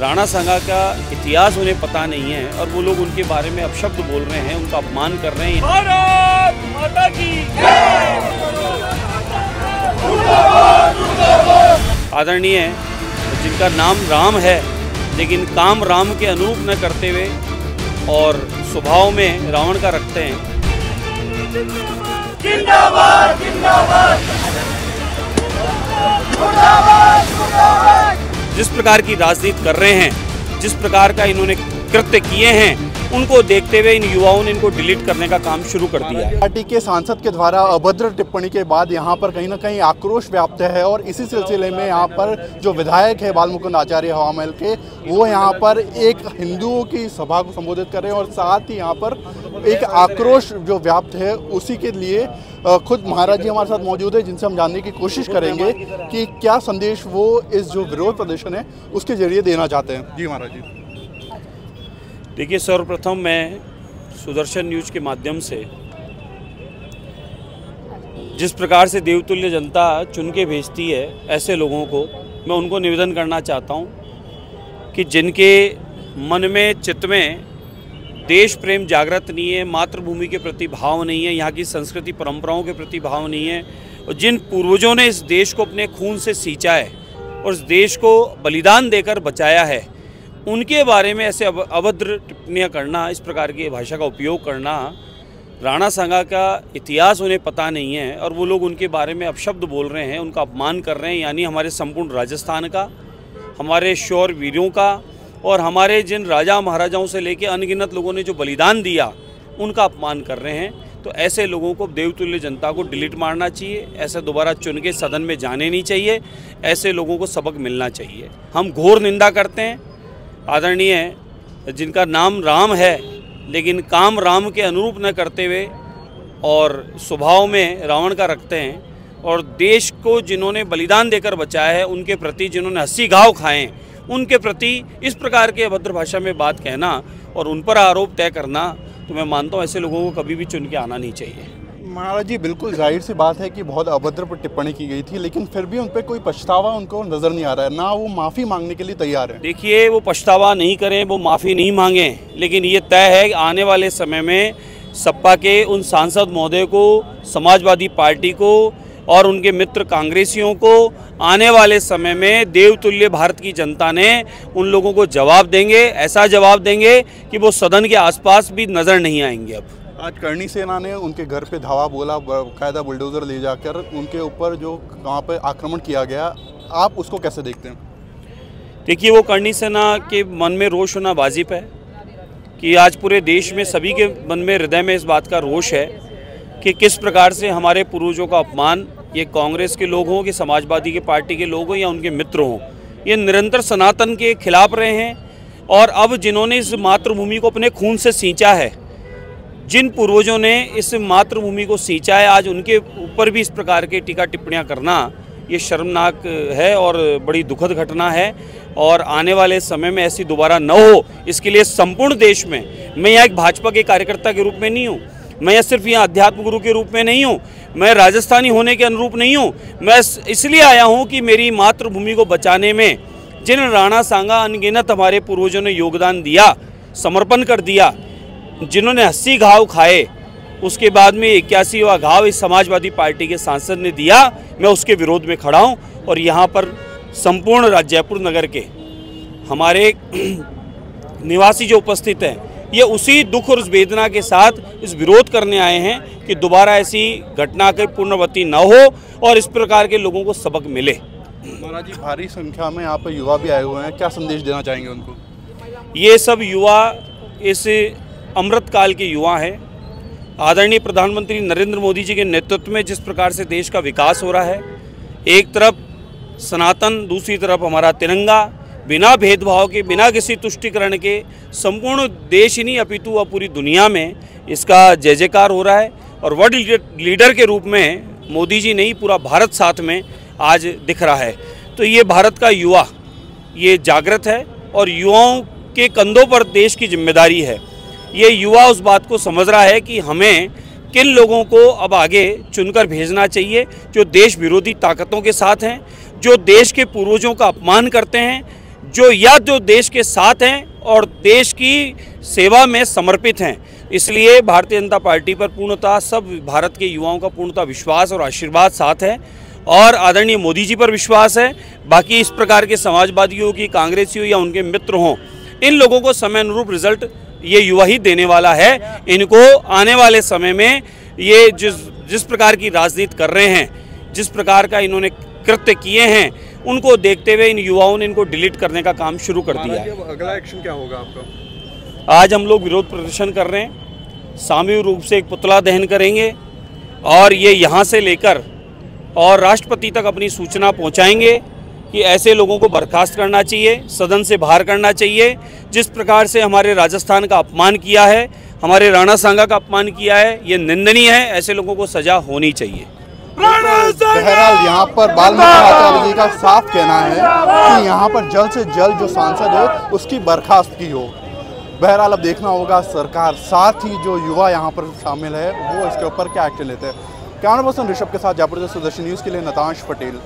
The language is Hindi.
राणा सांगा का इतिहास उन्हें पता नहीं है और वो लोग उनके बारे में अपशब्द बोल रहे हैं, उनका अपमान कर रहे हैं। भारत माता की आदरणीय जिनका नाम राम है लेकिन काम राम के अनुरूप न करते हुए और स्वभाव में रावण का रखते हैं। जिंदाबाद जिंदाबाद जिस प्रकार की राजनीति कर रहे हैं, जिस प्रकार का इन्होंने कृत्य किए हैं, उनको देखते हुए इन युवाओं ने इनको डिलीट करने का काम शुरू कर दिया है। पार्टी के सांसद के द्वारा अभद्र टिप्पणी के बाद यहाँ पर कहीं ना कहीं आक्रोश व्याप्त है और इसी सिलसिले में यहाँ पर जो विधायक है बालमुकुंद आचार्य हवा महल के, वो यहाँ पर एक हिंदुओं की सभा को संबोधित कर रहे हैं और साथ ही यहाँ पर एक आक्रोश जो व्याप्त है उसी के लिए खुद महाराज जी हमारे साथ मौजूद है, जिनसे हम जानने की कोशिश करेंगे कि क्या संदेश वो इस जो विरोध प्रदर्शन है उसके जरिए देना चाहते हैं। जी महाराज जी। देखिए, सर्वप्रथम मैं सुदर्शन न्यूज़ के माध्यम से जिस प्रकार से देवतुल्य जनता चुन के भेजती है ऐसे लोगों को, मैं उनको निवेदन करना चाहता हूं कि जिनके मन में चित्त में देश प्रेम जागृत नहीं है, मातृभूमि के प्रति भाव नहीं है, यहाँ की संस्कृति परंपराओं के प्रति भाव नहीं है और जिन पूर्वजों ने इस देश को अपने खून से सींचा है और इस देश को बलिदान देकर बचाया है, उनके बारे में ऐसे अभद्र टिप्पणियाँ करना, इस प्रकार की भाषा का उपयोग करना, राणा सांगा का इतिहास उन्हें पता नहीं है और वो लोग उनके बारे में अपशब्द बोल रहे हैं, उनका अपमान कर रहे हैं। यानी हमारे संपूर्ण राजस्थान का, हमारे शौर्य वीरों का और हमारे जिन राजा महाराजाओं से लेकर अनगिनत लोगों ने जो बलिदान दिया, उनका अपमान कर रहे हैं। तो ऐसे लोगों को देवतुल्य जनता को डिलीट मारना चाहिए, ऐसे दोबारा चुन के सदन में जाने नहीं चाहिए, ऐसे लोगों को सबक मिलना चाहिए। हम घोर निंदा करते हैं आदरणीय जिनका नाम राम है लेकिन काम राम के अनुरूप न करते हुए और स्वभाव में रावण का रखते हैं, और देश को जिन्होंने बलिदान देकर बचाया है उनके प्रति जिन्होंने 80 घाव खाए उनके प्रति इस प्रकार के अभद्र भाषा में बात कहना और उन पर आरोप तय करना, तो मैं मानता हूँ ऐसे लोगों को कभी भी चुन के आना नहीं चाहिए। महाराज जी, बिल्कुल जाहिर सी बात है कि बहुत अभद्र पर टिप्पणी की गई थी, लेकिन फिर भी उन पर कोई पछतावा उनको नज़र नहीं आ रहा है, ना वो माफ़ी मांगने के लिए तैयार है। देखिए, वो पछतावा नहीं करें, वो माफ़ी नहीं मांगें, लेकिन ये तय है कि आने वाले समय में सपा के उन सांसद महोदय को, समाजवादी पार्टी को और उनके मित्र कांग्रेसियों को आने वाले समय में देवतुल्य भारत की जनता ने उन लोगों को जवाब देंगे, ऐसा जवाब देंगे कि वो सदन के आसपास भी नज़र नहीं आएंगे। अब आज करणी सेना ने उनके घर पे धावा बोला, कायदा बुलडोज़र ले जाकर उनके ऊपर जो वहाँ पे आक्रमण किया गया, आप उसको कैसे देखते हैं? देखिए, वो करणी सेना के मन में रोष होना वाजिब है कि आज पूरे देश में सभी के मन में, हृदय में इस बात का रोष है कि किस प्रकार से हमारे पूर्वजों का अपमान, ये कांग्रेस के लोग हों कि समाजवादी के पार्टी के लोग हों या उनके मित्र हों, ये निरंतर सनातन के खिलाफ रहे हैं। और अब जिन्होंने इस मातृभूमि को अपने खून से सींचा है, जिन पूर्वजों ने इस मातृभूमि को सींचा है, आज उनके ऊपर भी इस प्रकार के टीका टिप्पणियां करना ये शर्मनाक है और बड़ी दुखद घटना है। और आने वाले समय में ऐसी दोबारा न हो, इसके लिए संपूर्ण देश में, मैं यहाँ एक भाजपा के कार्यकर्ता के रूप में नहीं हूँ, मैं यह सिर्फ यहाँ अध्यात्म गुरु के रूप में नहीं हूँ, मैं राजस्थानी होने के अनुरूप नहीं हूँ, मैं इसलिए आया हूँ कि मेरी मातृभूमि को बचाने में जिन राणा सांगा अनगिनत हमारे पूर्वजों ने योगदान दिया, समर्पण कर दिया, जिन्होंने 80 घाव खाए, उसके बाद में 81वां घाव इस समाजवादी पार्टी के सांसद ने दिया, मैं उसके विरोध में खड़ा हूँ। और यहाँ पर संपूर्ण जयपुर नगर के हमारे निवासी जो उपस्थित हैं, ये उसी दुख और उस वेदना के साथ इस विरोध करने आए हैं कि दोबारा ऐसी घटना के पुनरावृत्ति न हो और इस प्रकार के लोगों को सबक मिले। महाराज जी, भारी संख्या में यहाँ पर युवा भी आए हुए हैं, क्या संदेश देना चाहेंगे उनको? ये सब युवा इस अमृतकाल के युवा हैं। आदरणीय प्रधानमंत्री नरेंद्र मोदी जी के नेतृत्व में जिस प्रकार से देश का विकास हो रहा है, एक तरफ सनातन, दूसरी तरफ हमारा तिरंगा, बिना भेदभाव के, बिना किसी तुष्टिकरण के संपूर्ण देश ही नहीं अपितु पूरी दुनिया में इसका जय जयकार हो रहा है। और वर्ल्ड लीडर के रूप में मोदी जी नहीं, पूरा भारत साथ में आज दिख रहा है। तो ये भारत का युवा ये जागृत है और युवाओं के कंधों पर देश की जिम्मेदारी है। ये युवा उस बात को समझ रहा है कि हमें किन लोगों को अब आगे चुनकर भेजना चाहिए, जो देश विरोधी ताकतों के साथ हैं, जो देश के पूर्वजों का अपमान करते हैं, जो देश के साथ हैं और देश की सेवा में समर्पित हैं। इसलिए भारतीय जनता पार्टी पर पूर्णतः सब भारत के युवाओं का पूर्णतः विश्वास और आशीर्वाद साथ है और आदरणीय मोदी जी पर विश्वास है। बाकी इस प्रकार के समाजवादियों की, कांग्रेसी हो या उनके मित्र हों, इन लोगों को समय अनुरूप रिजल्ट ये युवा ही देने वाला है। इनको आने वाले समय में ये जिस प्रकार की राजनीति कर रहे हैं, जिस प्रकार का इन्होंने कृत्य किए हैं, उनको देखते हुए इन युवाओं ने इनको डिलीट करने का काम शुरू कर दिया है। अगला एक्शन क्या होगा आपका? आज हम लोग विरोध प्रदर्शन कर रहे हैं, सामूहिक रूप से एक पुतला दहन करेंगे और ये यहाँ से लेकर और राष्ट्रपति तक अपनी सूचना पहुँचाएंगे कि ऐसे लोगों को बर्खास्त करना चाहिए, सदन से बाहर करना चाहिए। जिस प्रकार से हमारे राजस्थान का अपमान किया है, हमारे राणा सांगा का अपमान किया है, ये निंदनीय है। ऐसे लोगों को सजा होनी चाहिए। बहरहाल यहाँ पर बालमुकुंद आचार्य जी का साफ कहना है कि यहाँ पर जल्द से जल्द जो सांसद है उसकी बर्खास्तगी हो। बहरहाल अब देखना होगा सरकार, साथ ही जो युवा यहाँ पर शामिल है वो इसके ऊपर क्या एक्शन लेते हैं। कैमरा पर्सन ऋषभ के साथ जयपुर से सुदर्शन न्यूज़ के लिए नतांश पटेल।